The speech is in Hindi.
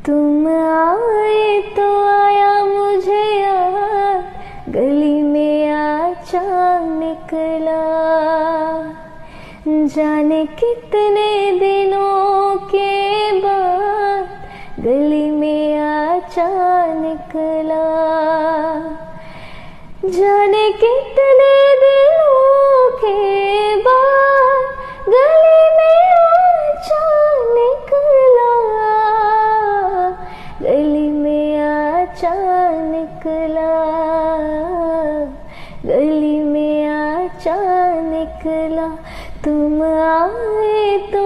तुम आए तो आया मुझे याद, गली में आचा निकला। जाने कितने दिनों के बाद गली में आचा निकला। जाने कितने दिनों के बाद गली में आचा निकला। गली में आचा निकला। गली में आचा निकला। तुम आए तो